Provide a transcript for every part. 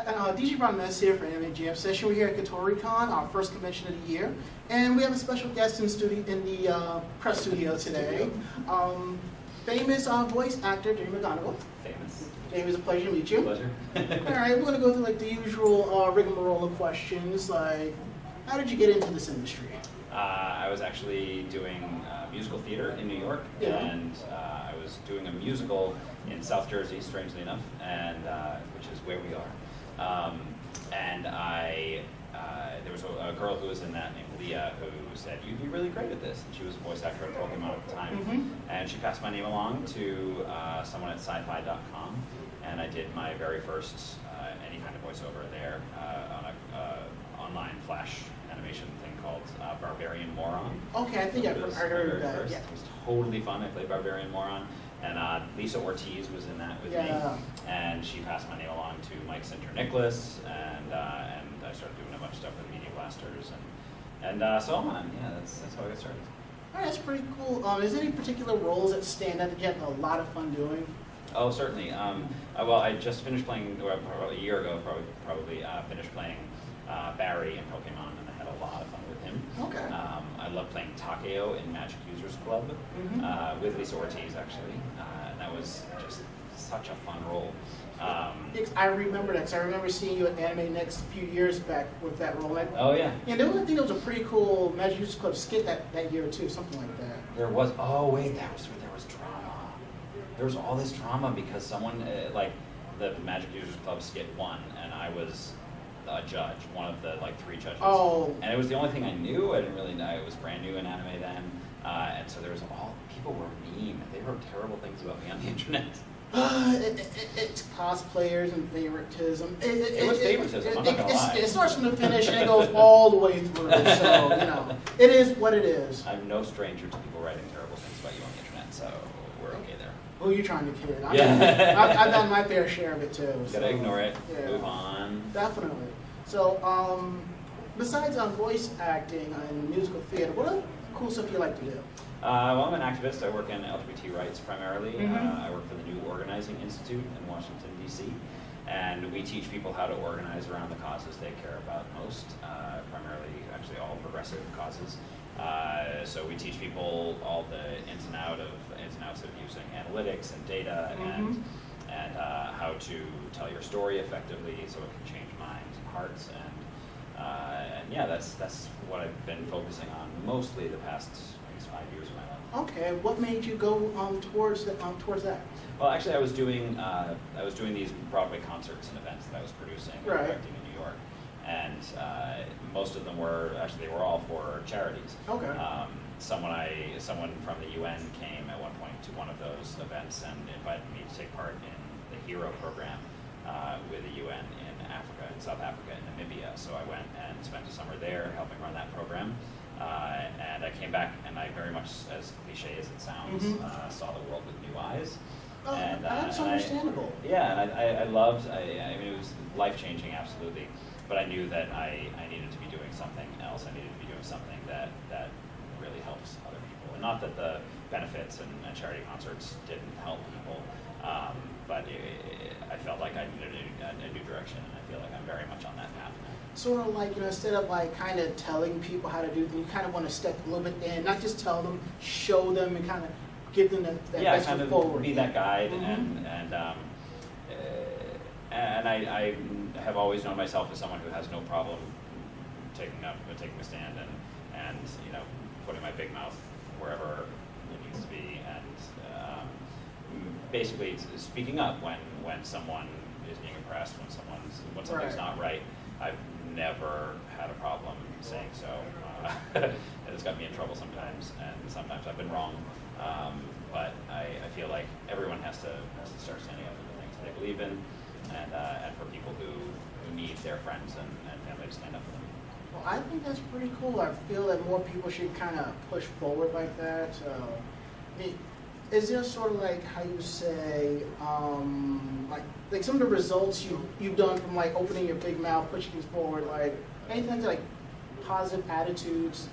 DJ Ranma S here for Anime Jam Session. We're here at Kotoricon, our first convention of the year, and we have a special guest in the press studio today. Famous voice actor Jamie McGonnigal. Famous. Jamie, it's a pleasure to meet you. Pleasure. All right, we're going to go through like the usual rigmarole of questions, like how did you get into this industry? I was actually doing musical theater in New York, and I was doing a musical in South Jersey, strangely enough, and which is where we are. And there was a girl who was in that named Leah who said, "You'd be really great at this." And she was a voice actor at Pokemon at the time. And she passed my name along to someone at sci-fi.com, and I did my very first any kind of voiceover there on an online flash animation thing called Barbarian Moron. Okay, I think I heard that. Yeah. It was totally fun. I played Barbarian Moron. And Lisa Ortiz was in that with me, and she passed my name along to Mike Sinter-Nicholas, and I started doing a bunch of stuff with Media Blasters, and so on. Yeah, that's how I got started. All right, that's pretty cool. Is there any particular roles that stand out that you had a lot of fun doing? Oh, certainly. Well, I just finished playing, well, a year ago, probably finished playing Barry in Pokemon, and I had a lot of fun with him. Okay. I love playing Takeo in Magic Users Club with Lisa Ortiz, actually. And that was just such a fun role. I remember that, because I remember seeing you at Anime Next a few years back with that role. Oh, yeah. And I think there was a pretty cool Magic Users Club skit that year, too, something like that. There was, oh, wait, there was drama. There was all this drama because someone, like, the Magic Users Club skit won, and I was a judge, one of the three judges. Oh. And it was the only thing I knew. I didn't really know. It was brand new in anime then. And so there was people were mean. They wrote terrible things about me on the internet. It's cosplayers and favoritism. It was favoritism, I'm not gonna lie. It starts from the finish and it goes all the way through. So, it is what it is. I'm no stranger to people writing terrible things about you on the internet, so we're okay there. Who are you trying to kid? I've done my fair share of it too. You gotta ignore it, move on. Definitely. So, besides voice acting and musical theater, what other cool stuff do you like to do? Well, I'm an activist. I work in LGBT rights primarily. I work for the New Organizing Institute in Washington, D.C. And we teach people how to organize around the causes they care about most, primarily, actually, all progressive causes. So we teach people all the ins and outs of using analytics and data and how to tell your story effectively so it can change minds and hearts. And yeah, that's what I've been focusing on mostly the past, I guess, 5 years of my life. Okay, what made you go towards that? Well, actually, I was doing these Broadway concerts and events that I was producing and directing in New York, and most of them were all for charities. Okay. Someone from the UN came at one point to one of those events and invited me to take part in the HERO program with the UN in Africa, in South Africa, and Namibia. So I went and spent a summer there helping run that program. And I came back, and I very much, as cliche as it sounds, saw the world with new eyes. Oh, and, that's understandable. And I loved. I mean, it was life-changing, absolutely. But I knew that I needed to be doing something else. I needed to be doing something that really helps other people. And not that the benefits and charity concerts didn't help people, but I felt like I needed a new direction, and I feel like I'm very much on that path now. Sort of like, instead of kind of telling people how to do things, you kind of want to step a little bit in, not just tell them, show them, and kind of give them that best foot forward. Be that guide, and I have always known myself as someone who has no problem taking a stand and putting my big mouth wherever it needs to be, and basically speaking up when someone is being oppressed, when something's not right. I've never had a problem saying so. And it's got me in trouble sometimes, and sometimes I've been wrong. But I feel like everyone has to start standing up for the things they believe in, and for people who need their friends and family to stand up for them. Well, I think that's pretty cool. I feel that more people should kind of push forward like that. Is there sort of like how you say, like some of the results you've done from opening your big mouth, pushing things forward, anything like positive attitudes?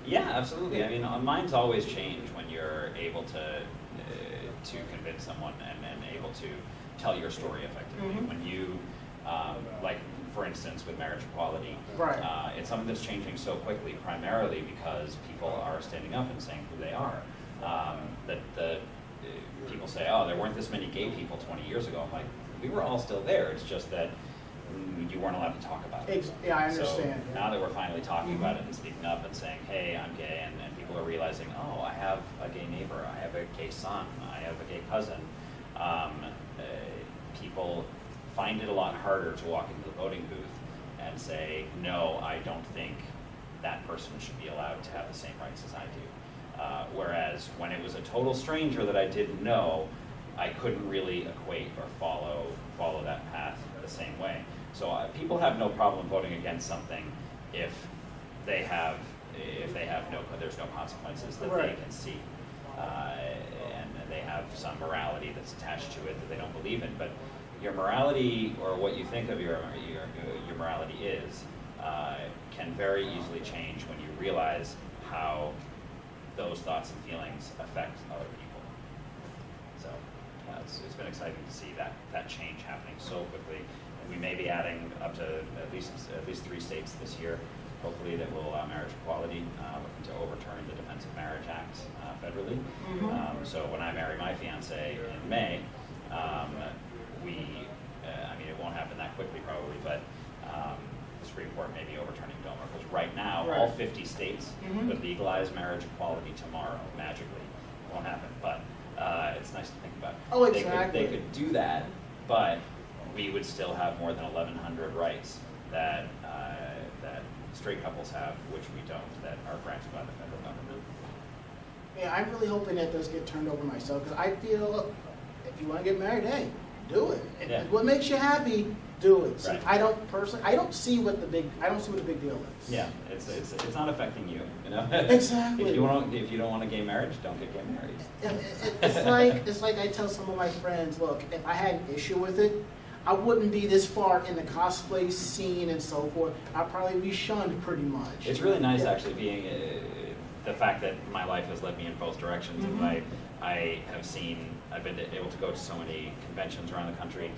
Yeah, absolutely. I mean, minds always change when you're able to convince someone and able to tell your story effectively. When you, instance, with marriage equality, Right. it's something that's changing so quickly, primarily because people are standing up and saying who they are. People say, oh, there weren't this many gay people 20 years ago. I'm like, we were all still there. It's just that you weren't allowed to talk about it. Yeah, I understand. So yeah. now that we're finally talking about it and speaking up and saying, hey, I'm gay, and people are realizing, oh, I have a gay neighbor, I have a gay son, I have a gay cousin, people find it a lot harder to walk into the voting booth and say, no, I don't think that person should be allowed to have the same rights as I do. Whereas when it was a total stranger that I didn't know, I couldn't really equate or follow that path the same way. So people have no problem voting against something if there's no consequences that Right. they can see, and they have some morality that's attached to it that they don't believe in. But your morality, or what you think of your morality is, can very easily change when you realize how those thoughts and feelings affect other people. So it's been exciting to see that change happening so quickly. And we may be adding up to at least 3 states this year, hopefully, that will allow marriage equality, looking to overturn the Defense of Marriage Act federally. Mm-hmm. So when I marry my fiance in May, I mean, it won't happen that quickly probably, but the Supreme Court may be overturning DOMA, because right now, Right. all 50 states Mhm. would legalize marriage equality tomorrow, magically. It won't happen, but it's nice to think about. Oh, exactly. They could do that, but we would still have more than 1,100 rights that straight couples have, which we don't, that are granted by the federal government. Yeah, I'm really hoping that does get turned over myself, because I feel if you want to get married, hey, do it. Yeah. What makes you happy, do it. So Right. I don't see what the big deal is. Yeah, it's not affecting you, you know? Exactly. If you don't want a gay marriage, don't get gay married. It's like I tell some of my friends, look, if I had an issue with it, I wouldn't be this far in the cosplay scene and so forth. I'd probably be shunned pretty much. It's really nice Yeah. actually being the fact that my life has led me in both directions. Mhm. And I've been able to go to so many conventions around the country,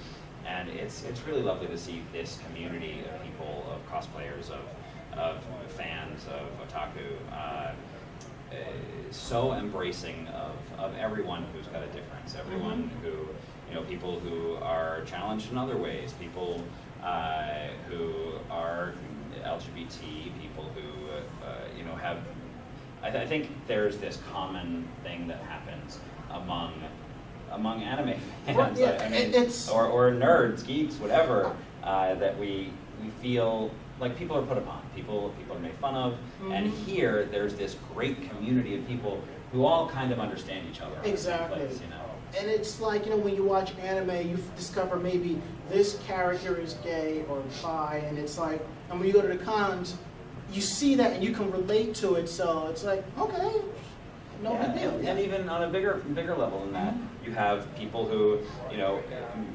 and it's really lovely to see this community of people, of cosplayers, of fans, of otaku, so embracing of everyone who's got a difference, everyone who, people who are challenged in other ways, people who are LGBT, people who, have, I think there's this common thing that happens among anime fans, Well, yeah, I mean, it's- or nerds, geeks, whatever, that we feel like people are put upon, people are made fun of, and here there's this great community of people who all kind of understand each other. Exactly. In the same place, And it's like, when you watch anime, you discover maybe this character is gay or bi, and it's like, and when you go to the cons, you see that and you can relate to it, so it's like, okay, no big deal. And even on a bigger level than that, you have people who,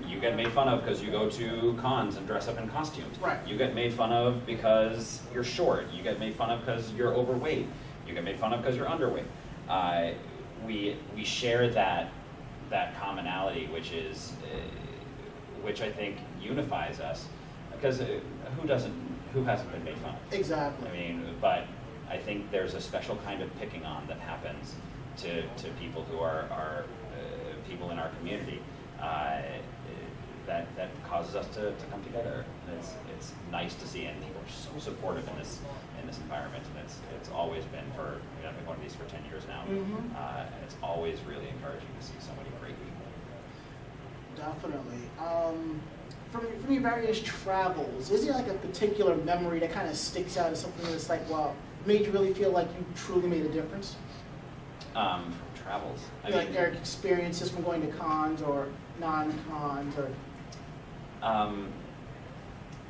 you get made fun of because you go to cons and dress up in costumes. Right. You get made fun of because you're short. You get made fun of because you're overweight. You get made fun of because you're underweight. We share that commonality, which I think unifies us, because who hasn't been made fun of? Exactly. I mean, but I think there's a special kind of picking on that happens to people who are people in our community that causes us to come together. And it's nice to see, and people are so supportive in this environment, and it's always been for, I've been going to these for 10 years now, and it's always really encouraging to see so many great people. Definitely. From your various travels, is there like a particular memory that kind of sticks out as something that's like, wow, made you really feel like you truly made a difference? From travels, Like their experiences from going to cons or non-cons, or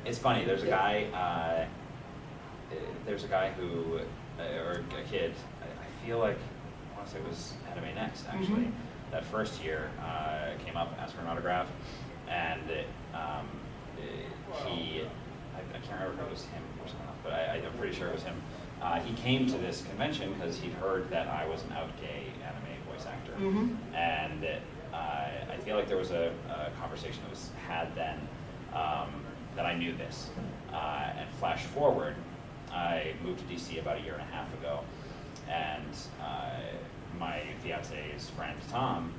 it's funny. There's a guy. There's a guy who, or a kid. I feel like I want to say it was Anime Next actually. That first year came up, asked for an autograph, and I can't remember if it was him or someone else, but I'm pretty sure it was him. He came to this convention because he'd heard that I was an out gay anime voice actor, and I feel like there was a conversation that was had then that I knew this. And flash forward, I moved to DC about 1.5 years ago, and my fiance's friend Tom,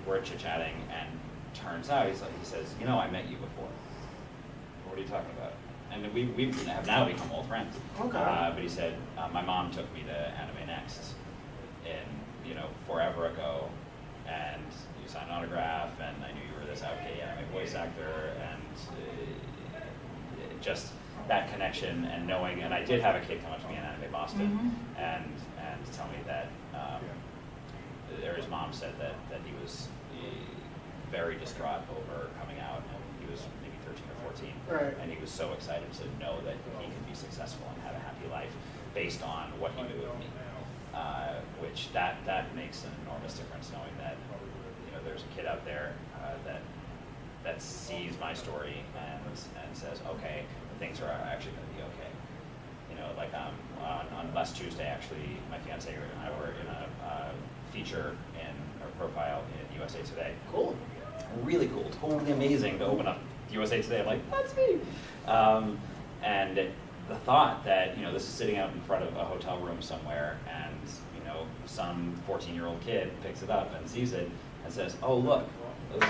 we're chit-chatting, and turns out he says, you know, I met you before. What are you talking about? And we have now become old friends. Okay. But he said, my mom took me to Anime Next forever ago, and you signed an autograph, and I knew you were this outgay anime voice actor, and just that connection and knowing, and I did have a kid come up to me in Anime Boston and tell me that, or his mom said that he was very distraught over coming out, and he was maybe 13 or 14, right. and he was so excited to know that he could be successful and have a happy life based on what he knew of me, which that makes an enormous difference, knowing that there's a kid out there that sees my story and says, okay, things are actually going to be okay. Like on last Tuesday, actually, my fiance and I were in a feature in our profile in USA Today. Cool. Really cool, totally amazing to open up USA Today. I'm like, that's me. And the thought that this is sitting out in front of a hotel room somewhere, and some 14-year-old kid picks it up and sees it and says, oh look,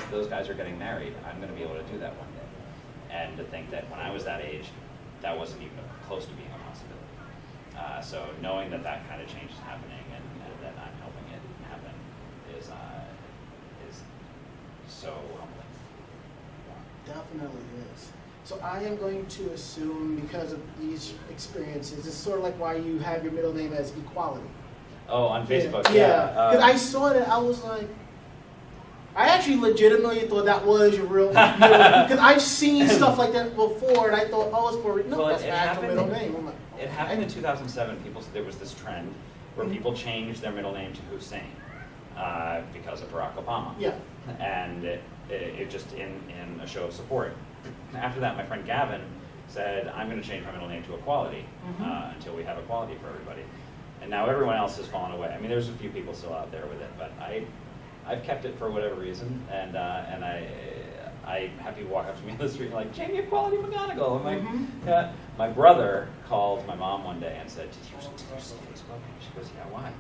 those guys are getting married. I'm going to be able to do that one day. And to think that when I was that age, that wasn't even close to being a possibility. So knowing that kind of change is happening and that I'm helping it happen is so humbling. Definitely is. So I am going to assume, because of these experiences, it's sort of like why you have your middle name as Equality. Oh, on Facebook, yeah. Because I saw that, I was like, I actually legitimately thought that was your real name. Because I've seen stuff like that before, and I thought, oh, it's for, no, that's my actual middle name. I'm like, it happened in 2007. There was this trend where people changed their middle name to Hussein because of Barack Obama. Yeah. And it just in a show of support. After that, my friend Gavin said, I'm going to change my middle name to Equality until we have equality for everybody. And now everyone else has fallen away. I mean, there's a few people still out there with it, but I've kept it for whatever reason, and I have people walk up to me in the street like, Jamie Equality McGonnigal. I'm like, yeah. My brother called my mom one day and said, did you see Facebook? She goes, yeah, why?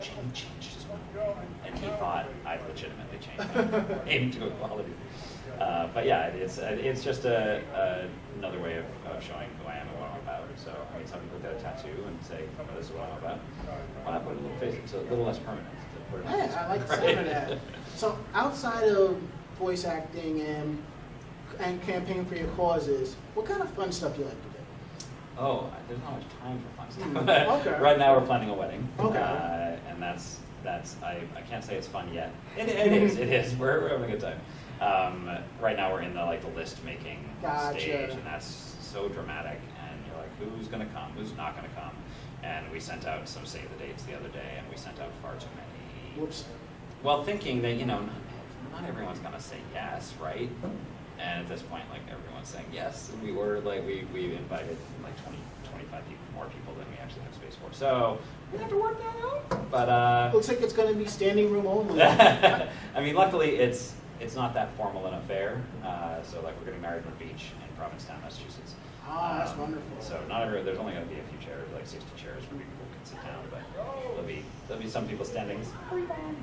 Jamie changed his middle name. And he thought I legitimately changed my name to Equality. But yeah, it's just another way of showing who I am and what I'm about. So, I mean, some people get a tattoo and say, oh, this is what I'm about. Well, I put a little face, it's a little less permanent. Yeah, I like the sound of that. So outside of voice acting and campaigning for your causes, what kind of fun stuff do you like to do? Oh, there's not much time for fun stuff. Okay. Right now we're planning a wedding. Okay. And that's I can't say it's fun yet. It is. We're having a good time. Right now we're in the list making stage, and that's so dramatic. And you're like, who's going to come? Who's not going to come? And we sent out some save the dates the other day, and we sent out far too many. Whoops. Well, thinking that not everyone's going to say yes, right? And at this point, everyone's saying yes, and we invited 20, 25 more people than we actually have space for. So we have to work that out. But looks like it's going to be standing room only. I mean, luckily it's not that formal an affair. So we're getting married on the beach in Provincetown, Massachusetts. Oh, that's wonderful. So there's only going to be a few chairs, 60 chairs where people can sit down, but there'll be some people standing.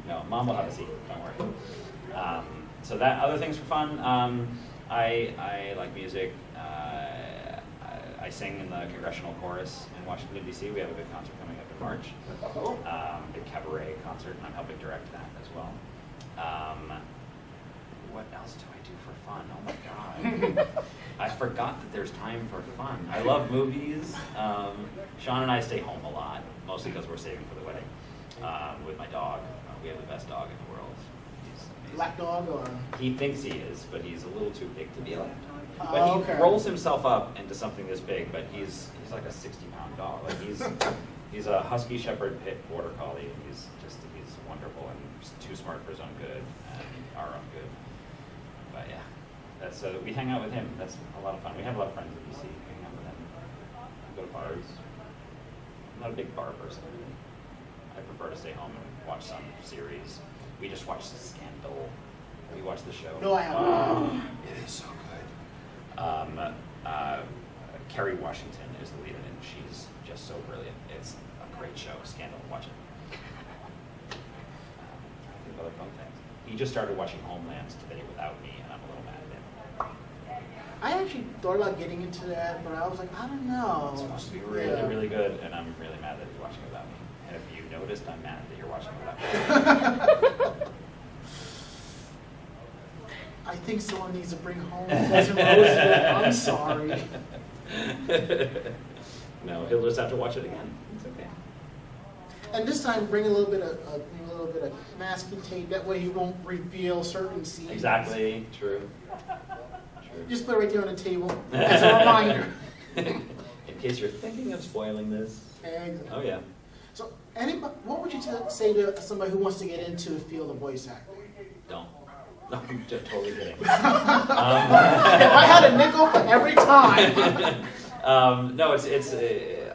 No, Mom will have a seat. Don't worry. So that other things for fun. I like music. I sing in the congressional chorus in Washington, D.C. We have a big concert coming up in March. Cool. Big cabaret concert, and I'm helping direct that as well. What else do I do for fun? Oh my God. I forgot that there's time for fun. I love movies. Sean and I stay home a lot, mostly because we're saving for the wedding, with my dog. We have the best dog in the world. He's Black dog or? He thinks he is, but he's a little too big to be a lap dog. But he rolls himself up into something this big, but he's like a 60-pound dog. He's a husky shepherd pit border collie, and he's wonderful and too smart for his own good and our own good. But yeah, that's we hang out with him. That's a lot of fun. We have a lot of friends in DC. We hang out with him. Go to bars. I'm not a big bar person. I prefer to stay home and watch some series. We just watched Scandal. Have you watched the show? No, I haven't. It is so good. Kerry Washington is the lead in it, and she's just so brilliant. It's a great show. Scandal. Watch it. I think of other fun things. He just started watching Homeland today without me, and I'm a little mad at him. I actually thought about getting into that, but I was like, I don't know. It's supposed to be really, really good, and I'm really mad that he's watching without me. And if you noticed, I'm mad that you're watching without me. I think someone needs to bring home Pleasant Rosewood. I'm sorry. No, he'll just have to watch it again. It's okay. And this time, bring a little bit of masking tape. That way, you won't reveal certain scenes. Exactly. True. Just put it right there on the table as a reminder. In case you're thinking of spoiling this. Exactly. Oh yeah. So, what would you say to somebody who wants to get into the field of voice acting? Don't. No, I'm just totally kidding. If I had a nickel for every time. No, it's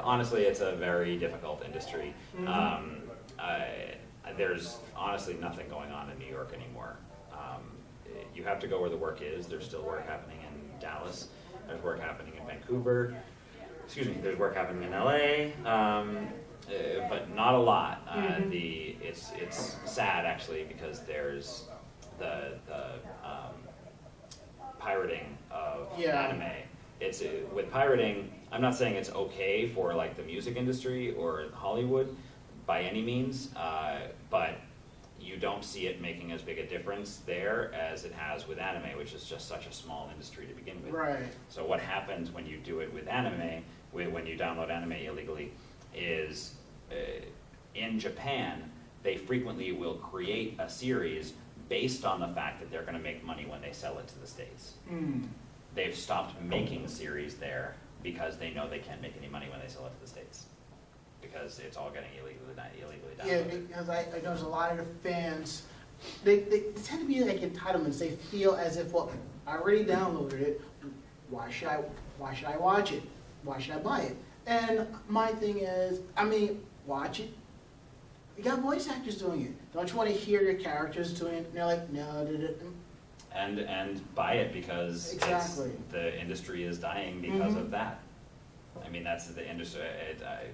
honestly, it's a very difficult industry. Mm-hmm. There's honestly nothing going on in New York anymore. You have to go where the work is. There's still work happening in Dallas. There's work happening in Vancouver. Excuse me. There's work happening in LA, but not a lot. It's sad actually because there's the pirating of anime. It's with pirating. I'm not saying it's okay for like the music industry or Hollywood by any means, but you don't see it making as big a difference there as it has with anime, which is just such a small industry to begin with. Right. So what happens when you do it with anime, when you download anime illegally, is in Japan, they frequently will create a series based on the fact that they're going to make money when they sell it to the States. Mm. They've stopped making series there because they know they can't make any money when they sell it to the States, because it's all getting illegally downloaded. Yeah, because I know there's a lot of the fans, they tend to be like entitlements. They feel as if, well, I already downloaded it, why should I watch it? Why should I buy it? And my thing is, I mean, watch it. You got voice actors doing it. Don't you want to hear your characters doing it? And they're like, no. And buy it because exactly. The industry is dying because of that. I mean, that's the industry.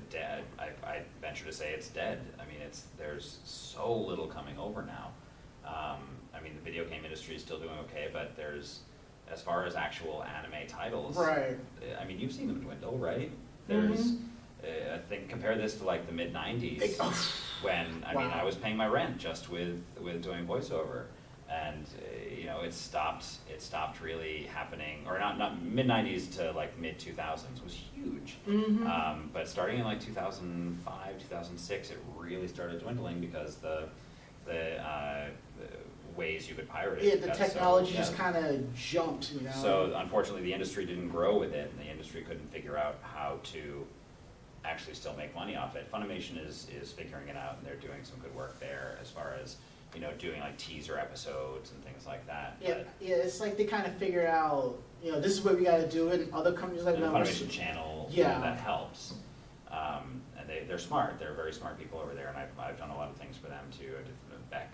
I venture to say it's dead. I mean, there's so little coming over now. I mean, the video game industry is still doing okay, but there's, as far as actual anime titles, right? I mean, you've seen them dwindle, right? There's, I think, compare this to like the mid '90s when I mean, I was paying my rent just with doing voiceover. And you know, it stopped really happening, or not mid '90s to like mid 2000s was huge. But starting in like 2005, 2006, it really started dwindling because the ways you could pirate it. Yeah, the technology just kind of jumped, you know. So unfortunately, the industry didn't grow with it, and the industry couldn't figure out how to actually still make money off it. Funimation is figuring it out, and they're doing some good work there as far as, you know, doing like teaser episodes and things like that. Yeah, it's like they kind of figure out, you know, this is what we got to do it, and other companies like the Funimation channel, you know, that helps. And they're smart. They're very smart people over there, and I've done a lot of things for them too. I did Beck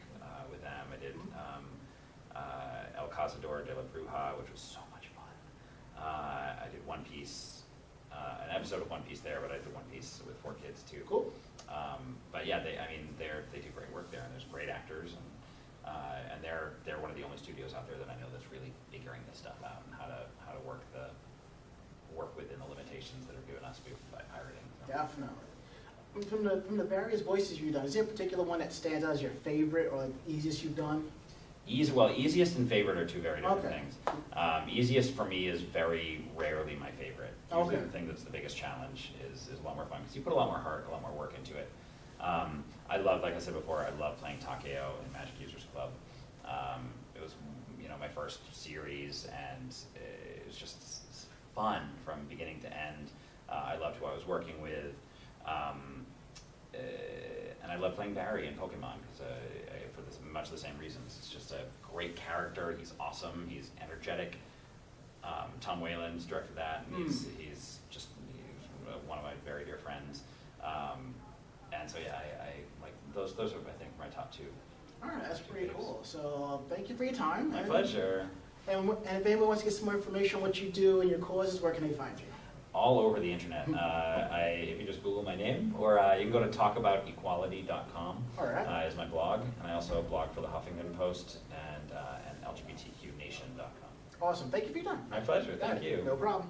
with them. I did El Cazador de la Bruja, which was so much fun. I did One Piece, an episode of One Piece there, but I did One Piece with 4 kids too. Cool. But yeah, they do great work there, and there's great actors, and they're one of the only studios out there that I know that's really figuring this stuff out and how to work within the limitations that are given us by pirating. So. Definitely. From the various voices you've done, is there a particular one that stands out as your favorite or the easiest you've done? Easiest and favorite are two very different things. Easiest for me is very rarely my favorite. Usually the thing that's the biggest challenge is a lot more fun because you put a lot more heart, a lot more work into it. I love, like I said before, I love playing Takeo in Magic Users Club. It was, you know, my first series, and it was just fun from beginning to end. I loved who I was working with. And I love playing Barry in Pokemon for much the same reasons. It's just a great character. He's awesome. He's energetic. Tom Whalen's directed that, and he's one of my very dear friends. And so yeah, I like those are, I think, my top 2. All right, that's pretty cool. So thank you for your time. My pleasure. And if anyone wants to get some more information on what you do and your causes, where can they find you? All over the internet. If you just Google my name, or you can go to talkaboutequality.com. All right. Is my blog, and I also blog for the Huffington Post and LGBTQnation.com. Awesome. Thank you for your time. My pleasure. Thank you. No problem.